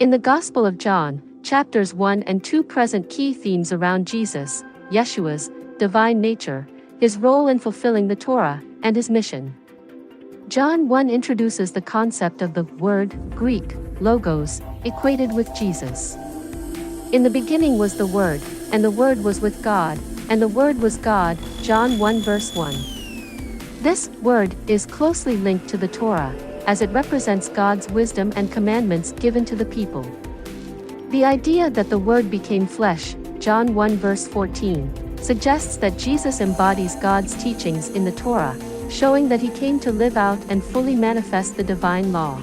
In the Gospel of John, chapters 1 and 2 present key themes around Jesus, Yeshua's divine nature, his role in fulfilling the Torah, and his mission. John 1 introduces the concept of the word, Greek, logos, equated with Jesus. In the beginning was the Word, and the Word was with God, and the Word was God, John 1 verse 1. This word is closely linked to the Torah, as it represents God's wisdom and commandments given to the people. The idea that the Word became flesh, John 1 verse 14, suggests that Jesus embodies God's teachings in the Torah, showing that he came to live out and fully manifest the divine law.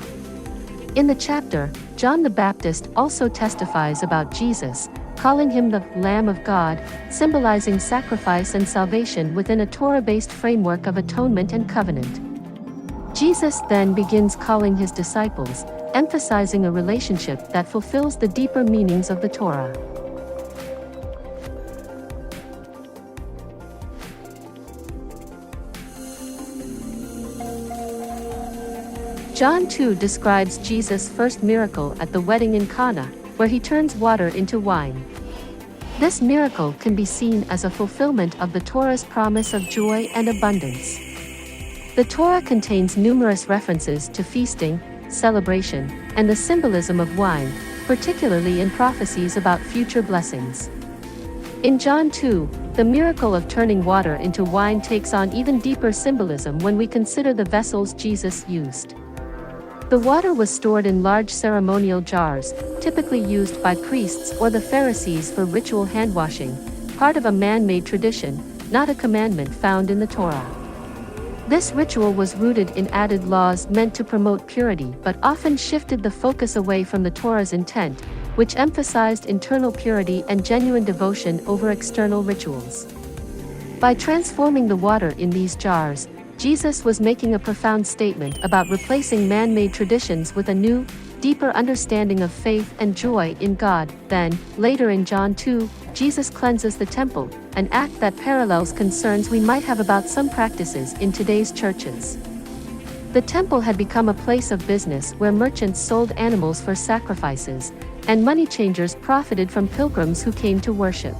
In the chapter, John the Baptist also testifies about Jesus, calling him the Lamb of God, symbolizing sacrifice and salvation within a Torah-based framework of atonement and covenant. Jesus then begins calling his disciples, emphasizing a relationship that fulfills the deeper meanings of the Torah. John 2 describes Jesus' first miracle at the wedding in Cana, where he turns water into wine. This miracle can be seen as a fulfillment of the Torah's promise of joy and abundance. The Torah contains numerous references to feasting, celebration, and the symbolism of wine, particularly in prophecies about future blessings. In John 2, the miracle of turning water into wine takes on even deeper symbolism when we consider the vessels Jesus used. The water was stored in large ceremonial jars, typically used by priests or the Pharisees for ritual handwashing, part of a man-made tradition, not a commandment found in the Torah. This ritual was rooted in added laws meant to promote purity but often shifted the focus away from the Torah's intent, which emphasized internal purity and genuine devotion over external rituals. By transforming the water in these jars, Jesus was making a profound statement about replacing man-made traditions with a new, deeper understanding of faith and joy in God. Then, later in John 2, Jesus cleanses the temple, an act that parallels concerns we might have about some practices in today's churches. The temple had become a place of business where merchants sold animals for sacrifices, and money changers profited from pilgrims who came to worship.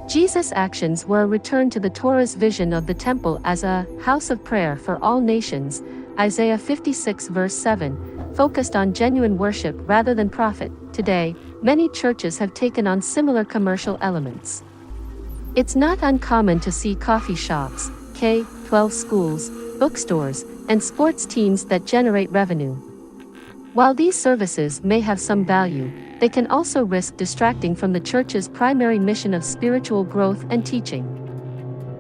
Jesus' actions were a return to the Torah's vision of the temple as a house of prayer for all nations, Isaiah 56 verse 7, focused on genuine worship rather than profit. Today, many churches have taken on similar commercial elements. It's not uncommon to see coffee shops, K-12 schools, bookstores, and sports teams that generate revenue. While these services may have some value, they can also risk distracting from the church's primary mission of spiritual growth and teaching.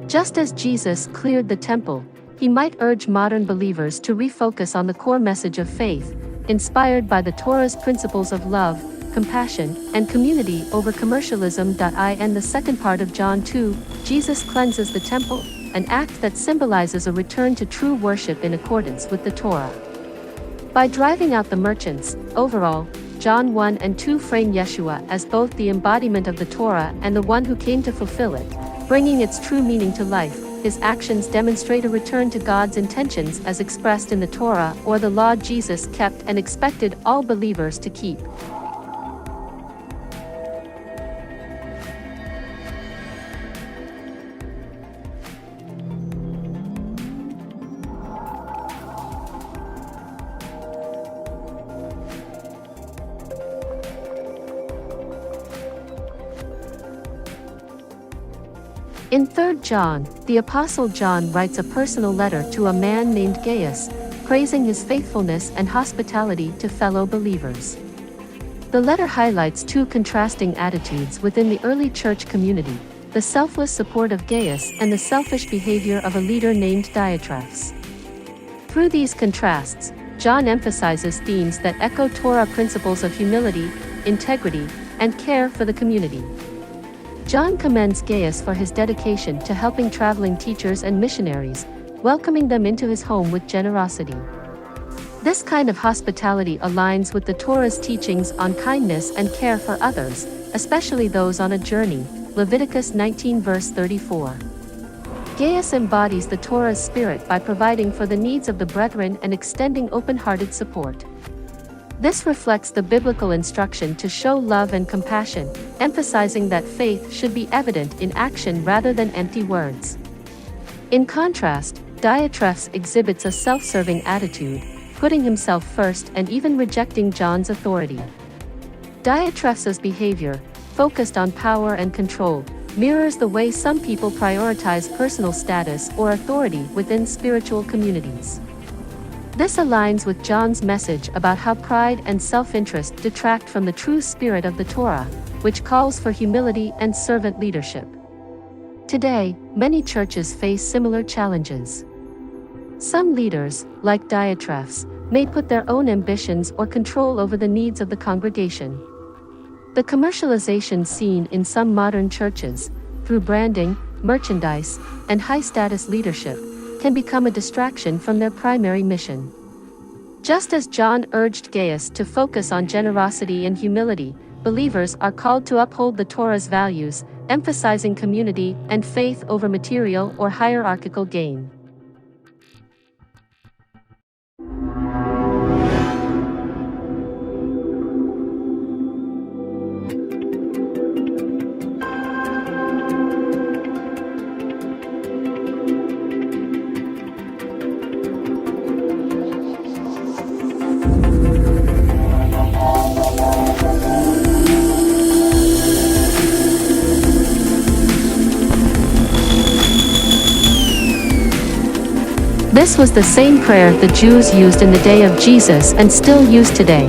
Just as Jesus cleared the temple, he might urge modern believers to refocus on the core message of faith, inspired by the Torah's principles of love, compassion, and community over commercialism. In the second part of John 2, Jesus cleanses the temple, an act that symbolizes a return to true worship in accordance with the Torah. By driving out the merchants, overall, John 1 and 2 frame Yeshua as both the embodiment of the Torah and the one who came to fulfill it, bringing its true meaning to life. His actions demonstrate a return to God's intentions as expressed in the Torah or the law Jesus kept and expected all believers to keep. In 3 John, the Apostle John writes a personal letter to a man named Gaius, praising his faithfulness and hospitality to fellow believers. The letter highlights two contrasting attitudes within the early church community: the selfless support of Gaius and the selfish behavior of a leader named Diotrephes. Through these contrasts, John emphasizes themes that echo Torah principles of humility, integrity, and care for the community. John commends Gaius for his dedication to helping traveling teachers and missionaries, welcoming them into his home with generosity. This kind of hospitality aligns with the Torah's teachings on kindness and care for others, especially those on a journey, Leviticus 19 verse 34. Gaius embodies the Torah's spirit by providing for the needs of the brethren and extending open-hearted support. This reflects the biblical instruction to show love and compassion, emphasizing that faith should be evident in action rather than empty words. In contrast, Diotrephes exhibits a self-serving attitude, putting himself first and even rejecting John's authority. Diotrephes' behavior, focused on power and control, mirrors the way some people prioritize personal status or authority within spiritual communities. This aligns with John's message about how pride and self-interest detract from the true spirit of the Torah, which calls for humility and servant leadership. Today, many churches face similar challenges. Some leaders, like Diotrephes, may put their own ambitions or control over the needs of the congregation. The commercialization seen in some modern churches, through branding, merchandise, and high-status leadership, can become a distraction from their primary mission. Just as John urged Gaius to focus on generosity and humility, believers are called to uphold the Torah's values, emphasizing community and faith over material or hierarchical gain. This was the same prayer the Jews used in the day of Jesus and still use today.